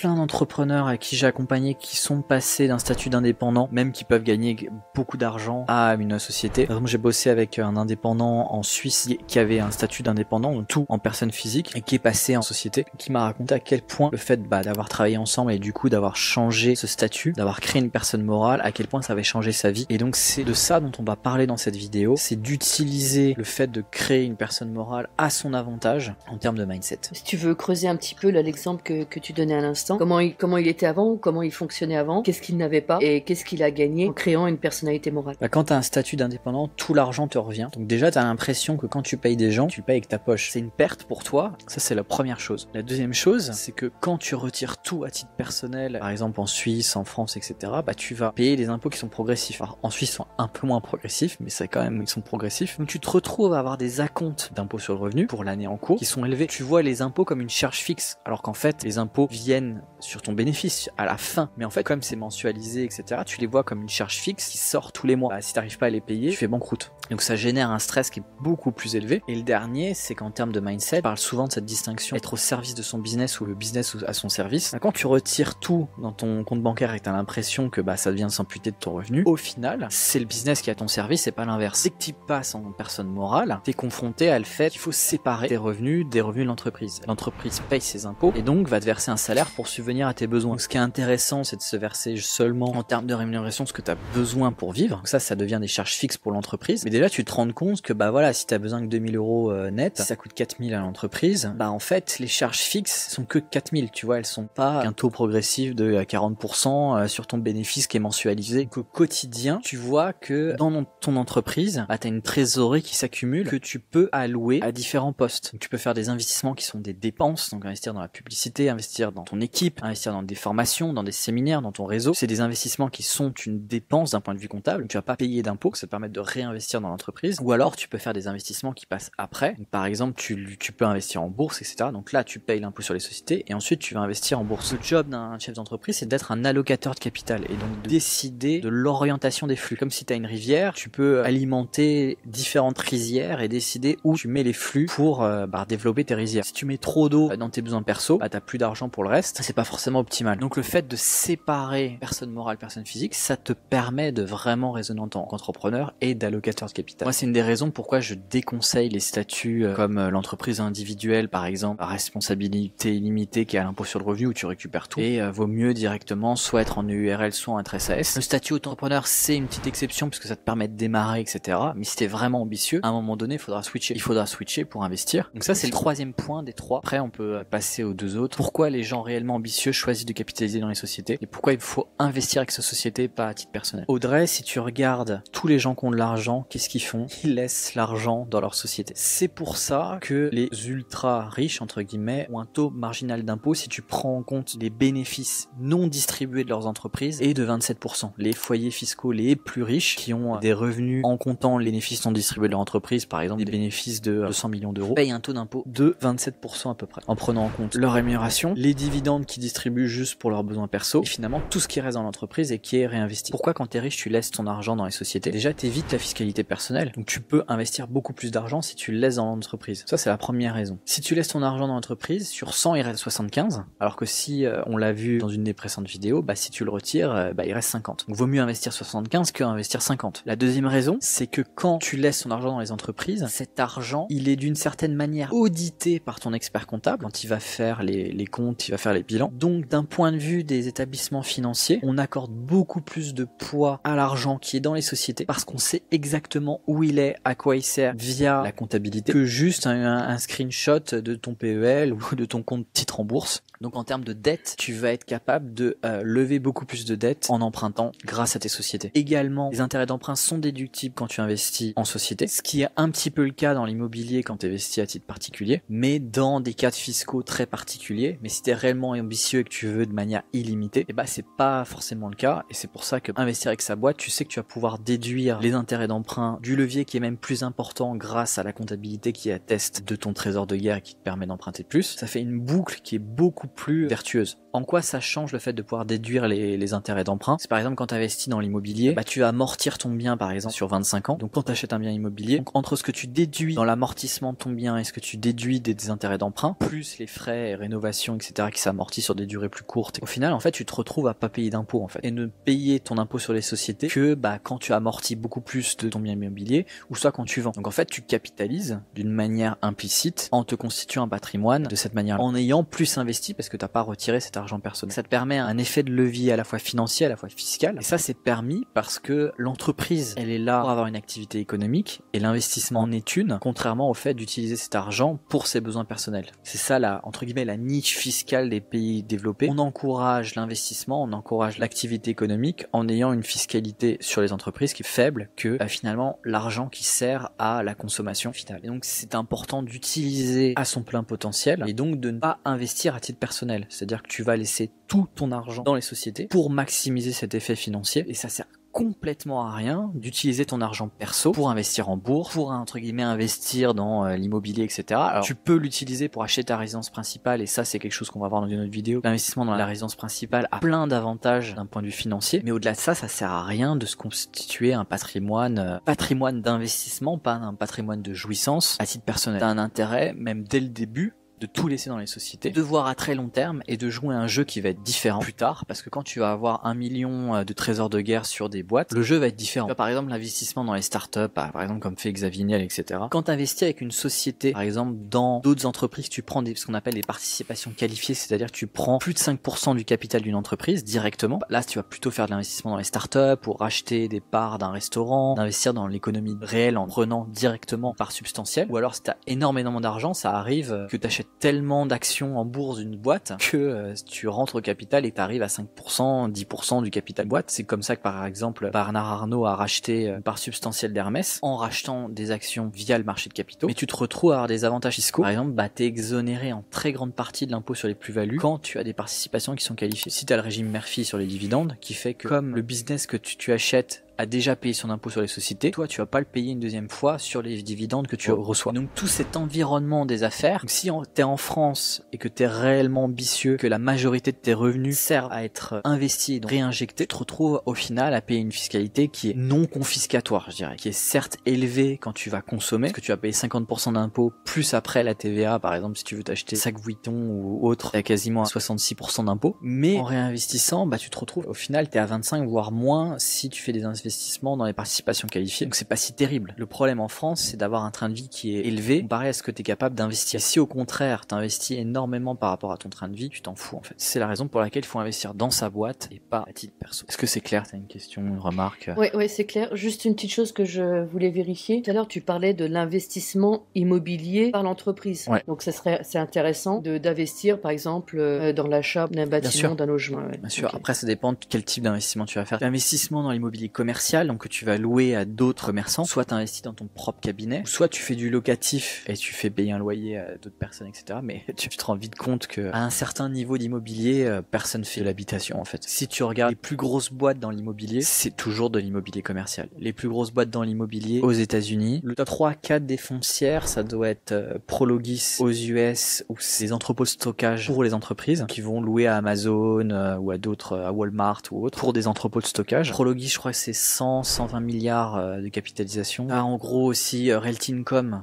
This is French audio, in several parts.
plein d'entrepreneurs à qui j'ai accompagné qui sont passés d'un statut d'indépendant, même qui peuvent gagner beaucoup d'argent, à une société. Par exemple, j'ai bossé avec un indépendant en Suisse qui avait un statut d'indépendant, donc tout en personne physique, et qui est passé en société, qui m'a raconté à quel point le fait d'avoir travaillé ensemble et du coup d'avoir changé ce statut, d'avoir créé une personne morale, à quel point ça avait changé sa vie. Et donc c'est de ça dont on va parler dans cette vidéo, c'est d'utiliser le fait de créer une personne morale à son avantage en termes de mindset. Si tu veux creuser un petit peu là l'exemple que tu donnais à l'instant, comment il était avant, comment il fonctionnait avant, qu'est-ce qu'il n'avait pas et qu'est-ce qu'il a gagné en créant une personnalité morale. Quand tu as un statut d'indépendant, tout l'argent te revient. Donc déjà tu as l'impression que quand tu payes des gens, tu le payes avec ta poche. C'est une perte pour toi, ça c'est la première chose. La deuxième chose, c'est que quand tu retires tout à titre personnel, par exemple en Suisse, en France, etc., tu vas payer des impôts qui sont progressifs. Alors en Suisse ils sont un peu moins progressifs, mais c'est quand même, ils sont progressifs. Donc tu te retrouves à avoir des acomptes d'impôts sur le revenu pour l'année en cours qui sont élevés. Tu vois les impôts comme une charge fixe, alors qu'en fait les impôts viennent sur ton bénéfice à la fin. Mais en fait comme c'est mensualisé, etc., tu les vois comme une charge fixe qui sort tous les mois. Si t'arrives pas à les payer, tu fais banqueroute. Donc ça génère un stress qui est beaucoup plus élevé. Et le dernier, c'est qu'en termes de mindset, on parle souvent de cette distinction, être au service de son business ou le business à son service. Quand tu retires tout dans ton compte bancaire et que tu as l'impression que ça devient s'amputer de ton revenu, au final, c'est le business qui est à ton service et pas l'inverse. Dès que tu passes en personne morale, tu es confronté à le fait qu'il faut séparer tes revenus des revenus de l'entreprise. L'entreprise paye ses impôts et donc va te verser un salaire pour subvenir à tes besoins. Donc, ce qui est intéressant, c'est de se verser seulement en termes de rémunération ce que tu as besoin pour vivre. Donc ça devient des charges fixes pour l'entreprise. Mais déjà, tu te rends compte que si tu as besoin que 2000 euros net, ça coûte 4000 à l'entreprise. En fait, les charges fixes sont que 4000, tu vois, elles sont pas un taux progressif de 40% sur ton bénéfice qui est mensualisé. Donc, au quotidien, tu vois que dans ton entreprise, tu as une trésorerie qui s'accumule que tu peux allouer à différents postes. Donc, tu peux faire des investissements qui sont des dépenses, donc investir dans la publicité, investir dans ton équipe, investir dans des formations, dans des séminaires, dans ton réseau. C'est des investissements qui sont une dépense d'un point de vue comptable. Tu vas pas payer d'impôts, que ça te permet de réinvestir dans l'entreprise. Ou alors, tu peux faire des investissements qui passent après. Donc, par exemple, tu peux investir en bourse, etc. Donc là, tu payes l'impôt sur les sociétés et ensuite tu vas investir en bourse. Le job d'un chef d'entreprise, c'est d'être un allocateur de capital et donc de décider de l'orientation des flux. Comme si tu as une rivière, tu peux alimenter différentes rizières et décider où tu mets les flux pour développer tes rizières. Si tu mets trop d'eau dans tes besoins perso, t'as plus d'argent pour le reste, c'est pas forcément optimal. Donc le fait de séparer personne morale, personne physique, ça te permet de vraiment raisonner en tant qu'entrepreneur et d'allocateur de capital. Moi, c'est une des raisons pourquoi je déconseille les statuts comme l'entreprise individuelle, par exemple, à responsabilité illimitée qui est à l'impôt sur le revenu où tu récupères tout. Et vaut mieux directement soit être en URL, soit en être SAS. Le statut auto-entrepreneur, c'est une petite exception parce que ça te permet de démarrer, etc. Mais si t'es vraiment ambitieux, à un moment donné, il faudra switcher. Il faudra switcher pour investir. Donc ça, c'est le troisième point des trois. Après, on peut passer aux deux autres. Pourquoi les gens réellement ambitieux choisissent de capitaliser dans les sociétés et pourquoi il faut investir avec sa société, pas à titre personnel. Audrey, si tu regardes tous les gens qui ont de l'argent, qu'est-ce qu'ils font? Ils laissent l'argent dans leur société. C'est pour ça que les ultra riches, entre guillemets, ont un taux marginal d'impôt si tu prends en compte les bénéfices non distribués de leurs entreprises et de 27%. Les foyers fiscaux les plus riches qui ont des revenus en comptant les bénéfices non distribués de leur entreprise, par exemple des bénéfices de 200 millions d'euros, payent un taux d'impôt de 27% à peu près, en prenant en compte leur rémunération, les dividendes qu'ils distribuent juste pour leurs besoins perso et finalement tout ce qui reste dans l'entreprise et qui est réinvesti. Pourquoi quand t'es riche tu laisses ton argent dans les sociétés? Déjà t'évites la fiscalité personnelle, donc tu peux investir beaucoup plus d'argent si tu le laisses dans l'entreprise. Ça c'est la première raison. Si tu laisses ton argent dans l'entreprise, sur 100 il reste 75, alors que si on l'a vu dans une des précédentes vidéos, si tu le retires, il reste 50. Donc vaut mieux investir 75 que investir 50. La deuxième raison, c'est que quand tu laisses ton argent dans les entreprises, cet argent, il est d'une certaine manière audité par ton expert comptable quand il va faire les comptes, il va faire les bilans. Donc d'un point de vue des établissements financiers, on accorde beaucoup plus de poids à l'argent qui est dans les sociétés parce qu'on sait exactement où il est, à quoi il sert via la comptabilité que juste un screenshot de ton PEL ou de ton compte titre en bourse. Donc en termes de dette, tu vas être capable de lever beaucoup plus de dettes en empruntant grâce à tes sociétés. Également, les intérêts d'emprunt sont déductibles quand tu investis en société, ce qui est un petit peu le cas dans l'immobilier quand tu investis à titre particulier, mais dans des cadres fiscaux très particuliers. Mais si tu es réellement ambitieux et que tu veux de manière illimitée, c'est pas forcément le cas et c'est pour ça que investir avec sa boîte, tu sais que tu vas pouvoir déduire les intérêts d'emprunt du levier qui est même plus important grâce à la comptabilité qui atteste de ton trésor de guerre et qui te permet d'emprunter plus. Ça fait une boucle qui est beaucoup plus vertueuse. En quoi ça change le fait de pouvoir déduire les intérêts d'emprunt? C'est par exemple quand tu investis dans l'immobilier, tu vas amortir ton bien par exemple sur 25 ans. Donc quand tu achètes un bien immobilier, donc, entre ce que tu déduis dans l'amortissement de ton bien et ce que tu déduis des intérêts d'emprunt, plus les frais et rénovations, etc. qui s'amortissent sur des durées plus courtes, au final en fait tu te retrouves à pas payer d'impôt en fait. Et ne payer ton impôt sur les sociétés que quand tu amortis beaucoup plus de ton bien immobilier ou soit quand tu vends. Donc en fait tu capitalises d'une manière implicite en te constituant un patrimoine de cette manière, en ayant plus investi parce que t'as pas retiré cet argent personnel. Ça te permet un effet de levier à la fois financier, à la fois fiscal. Et ça c'est permis parce que l'entreprise, elle est là pour avoir une activité économique et l'investissement en est une, contrairement au fait d'utiliser cet argent pour ses besoins personnels. C'est ça entre guillemets la niche fiscale des pays développés. On encourage l'investissement, on encourage l'activité économique en ayant une fiscalité sur les entreprises qui est faible que finalement l'argent qui sert à la consommation finale. Et donc c'est important d'utiliser à son plein potentiel et donc de ne pas investir à titre personnel. C'est-à-dire que tu vas laisser tout ton argent dans les sociétés pour maximiser cet effet financier et ça sert complètement à rien d'utiliser ton argent perso pour investir en bourse, pour entre guillemets investir dans l'immobilier, etc. Alors tu peux l'utiliser pour acheter ta résidence principale et ça c'est quelque chose qu'on va voir dans une autre vidéo. L'investissement dans la résidence principale a plein d'avantages d'un point de vue financier, mais au-delà de ça, ça sert à rien de se constituer un patrimoine d'investissement, pas un patrimoine de jouissance à titre personnel. T'as un intérêt, même dès le début, de tout laisser dans les sociétés, de voir à très long terme et de jouer un jeu qui va être différent plus tard, parce que quand tu vas avoir 1 million de trésors de guerre sur des boîtes, le jeu va être différent. Par exemple, l'investissement dans les startups, par exemple comme fait Xavier Niel, etc. Quand tu investis avec une société, par exemple dans d'autres entreprises, tu prends ce qu'on appelle des participations qualifiées, c'est-à-dire que tu prends plus de 5% du capital d'une entreprise directement. Là, tu vas plutôt faire de l'investissement dans les startups pour racheter des parts d'un restaurant, d'investir dans l'économie réelle en prenant directement part substantielle. Ou alors, si tu as énormément d'argent, ça arrive que tu achètes tellement d'actions en bourse d'une boîte que tu rentres au capital et tu arrives à 5%, 10% du capital boîte. C'est comme ça que par exemple Bernard Arnault a racheté une part substantielle d'Hermès en rachetant des actions via le marché de capitaux. Mais tu te retrouves à avoir des avantages fiscaux. Par exemple, t'es exonéré en très grande partie de l'impôt sur les plus-values quand tu as des participations qui sont qualifiées. Si tu as le régime Murphy sur les dividendes qui fait que comme le business que tu achètes a déjà payé son impôt sur les sociétés, toi tu vas pas le payer une deuxième fois sur les dividendes que tu reçois. Donc tout cet environnement des affaires, donc, si t'es en France et que t'es réellement ambitieux, que la majorité de tes revenus servent à être investis et donc réinjectés, tu te retrouves au final à payer une fiscalité qui est non confiscatoire, je dirais, qui est certes élevée quand tu vas consommer, parce que tu vas payer 50% d'impôts plus après la TVA, par exemple si tu veux t'acheter sac Vuitton ou autre, t'as quasiment à 66% d'impôts, mais en réinvestissant, tu te retrouves au final t'es à 25 voire moins si tu fais des investissements dans les participations qualifiées. Donc c'est pas si terrible. Le problème en France, c'est d'avoir un train de vie qui est élevé comparé à ce que tu es capable d'investir. Et si au contraire, tu investis énormément par rapport à ton train de vie, tu t'en fous en fait. C'est la raison pour laquelle il faut investir dans sa boîte et pas à titre perso. Est-ce que c'est clair? T'as une question, une remarque? Oui, c'est clair. Juste une petite chose que je voulais vérifier. Tout à l'heure, tu parlais de l'investissement immobilier par l'entreprise. Ouais. Donc c'est intéressant d'investir par exemple dans l'achat d'un bâtiment, d'un logement. Ouais. Bien sûr. Okay. Après, ça dépend de quel type d'investissement tu vas faire. L'investissement dans l'immobilier commercial, donc que tu vas louer à d'autres commerçants, soit tu investis dans ton propre cabinet, soit tu fais du locatif et tu fais payer un loyer à d'autres personnes, etc. Mais tu te rends vite compte que à un certain niveau d'immobilier, personne fait de l'habitation en fait. Si tu regardes les plus grosses boîtes dans l'immobilier, c'est toujours de l'immobilier commercial. Les plus grosses boîtes dans l'immobilier aux États-Unis, le top 3-4 des foncières, ça doit être Prologis aux US ou ces entrepôts de stockage pour les entreprises qui vont louer à Amazon ou à d'autres, à Walmart ou autres pour des entrepôts de stockage. Prologis, je crois que c'est 120 milliards de capitalisation. En gros aussi Realty Income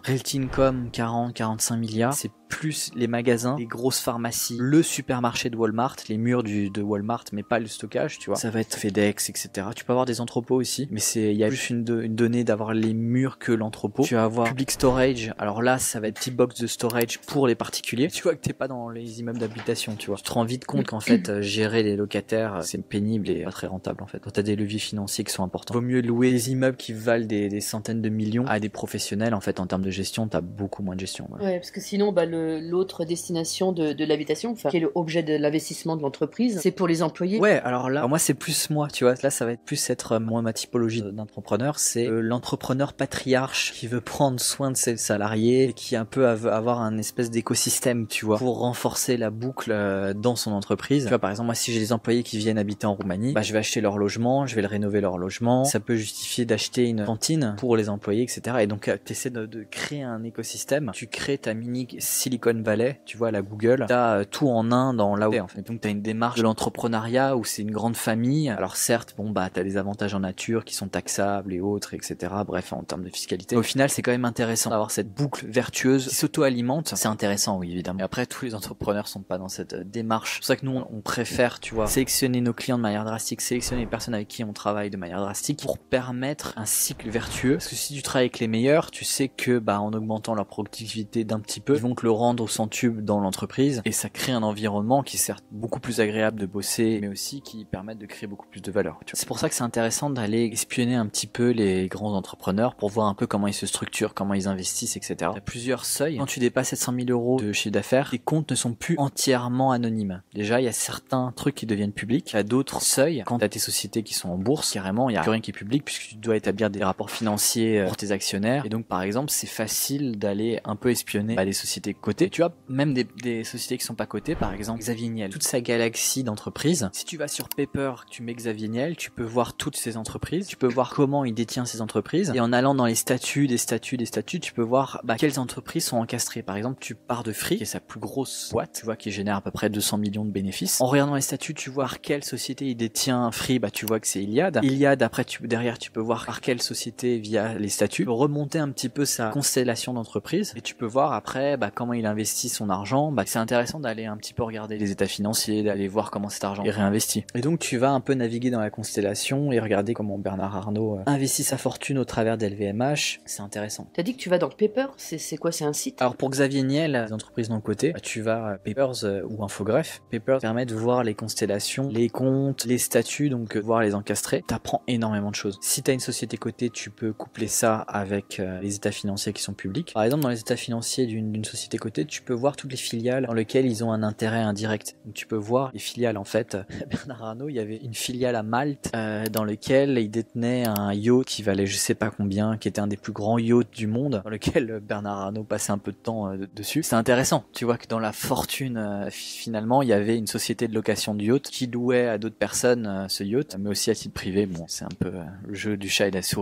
40-45 milliards. C'est plus les magasins, les grosses pharmacies, le supermarché de Walmart, les murs de Walmart, mais pas le stockage, tu vois. Ça va être FedEx, etc. Tu peux avoir des entrepôts aussi, mais il y a plus une donnée d'avoir les murs que l'entrepôt. Tu vas avoir Public Storage. Alors là, ça va être petite box de storage pour les particuliers. Tu vois que t'es pas dans les immeubles d'habitation, tu vois. Tu te rends vite compte qu'en fait, gérer les locataires, c'est pénible et pas très rentable, en fait. Quand t'as des leviers financiers qui sont importants. Vaut mieux louer des immeubles qui valent des centaines de millions à des professionnels, en fait, en termes de gestion, t'as beaucoup moins de gestion. Voilà. Ouais, parce que sinon, l'autre destination de l'habitation, qui est l'objet de l'investissement de l'entreprise, c'est pour les employés. Ouais, alors là, moi c'est plus moi, tu vois, là ça va être plus être moi ma typologie d'entrepreneur, c'est l'entrepreneur patriarche qui veut prendre soin de ses salariés et qui un peu veut avoir un espèce d'écosystème, tu vois, pour renforcer la boucle dans son entreprise. Tu vois, par exemple, moi si j'ai des employés qui viennent habiter en Roumanie, je vais acheter leur logement, je vais le rénover leur logement, ça peut justifier d'acheter une cantine pour les employés, etc. Et donc t'essaies de créer un écosystème, tu crées ta mini Silicon Valley, tu vois, la Google, t'as tout en un dans là où t'es, en fait. Donc t'as une démarche de l'entrepreneuriat où c'est une grande famille. Alors certes, bon bah t'as des avantages en nature qui sont taxables et autres, etc. Bref, en termes de fiscalité. Au final, c'est quand même intéressant d'avoir cette boucle vertueuse qui s'auto-alimente. C'est intéressant, oui, évidemment. Et après, tous les entrepreneurs sont pas dans cette démarche. C'est pour ça que nous, on préfère, tu vois, sélectionner nos clients de manière drastique, sélectionner les personnes avec qui on travaille de manière drastique pour permettre un cycle vertueux. Parce que si tu travailles avec les meilleurs, tu sais que bah en augmentant leur productivité d'un petit peu, ils vont te le rendre au centuple dans l'entreprise et ça crée un environnement qui est certes beaucoup plus agréable de bosser, mais aussi qui permet de créer beaucoup plus de valeur. C'est pour ça que c'est intéressant d'aller espionner un petit peu les grands entrepreneurs pour voir un peu comment ils se structurent, comment ils investissent, etc. Il y a plusieurs seuils. Quand tu dépasses 700 000 euros de chiffre d'affaires, tes comptes ne sont plus entièrement anonymes. Déjà, il y a certains trucs qui deviennent publics. Il y a d'autres seuils. Quand tu as tes sociétés qui sont en bourse, carrément, il n'y a plus rien qui est public puisque tu dois établir des rapports financiers pour tes actionnaires. Et donc, par exemple, c'est facile d'aller un peu espionner les sociétés cotées. Tu vois, même des sociétés qui sont pas cotées, par exemple, Xavier Niel, toute sa galaxie d'entreprises. Si tu vas sur Paper, tu mets Xavier Niel, tu peux voir toutes ces entreprises, tu peux voir comment il détient ces entreprises. Et en allant dans les statuts, tu peux voir quelles entreprises sont encastrées. Par exemple, tu pars de Free, qui est sa plus grosse boîte, tu vois, qui génère à peu près 200 millions de bénéfices. En regardant les statuts, tu vois par quelle société il détient Free, tu vois que c'est Iliad. Iliad, après, derrière, tu peux voir par quelle société via les statuts. Tu peux remonter un petit peu sa constellation d'entreprises et tu peux voir après comment il investit son argent. C'est intéressant d'aller un petit peu regarder les états financiers, d'aller voir comment cet argent est réinvesti. Et donc, tu vas un peu naviguer dans la constellation et regarder comment Bernard Arnault investit sa fortune au travers d'LVMH. C'est intéressant. T'as dit que tu vas dans Paper, c'est quoi, c'est un site? Alors pour Xavier Niel, les entreprises non cotées, tu vas Papers ou Infogreffe. Papers permet de voir les constellations, les comptes, les statuts, donc voir les encastrés. T'apprends énormément de choses. Si t'as une société cotée, tu peux coupler ça avec les états financiers qui sont publics. Par exemple, dans les états financiers d'une société cotée, tu peux voir toutes les filiales dans lesquelles ils ont un intérêt indirect. Donc tu peux voir les filiales, en fait. Bernard Arnault, il y avait une filiale à Malte dans lequel il détenait un yacht qui valait je sais pas combien, qui était un des plus grands yachts du monde, dans lequel Bernard Arnault passait un peu de temps dessus. C'est intéressant, tu vois que dans la fortune, finalement, il y avait une société de location de yacht qui louait à d'autres personnes ce yacht, mais aussi à titre privé. Bon, c'est un peu le jeu du chat et de la souris.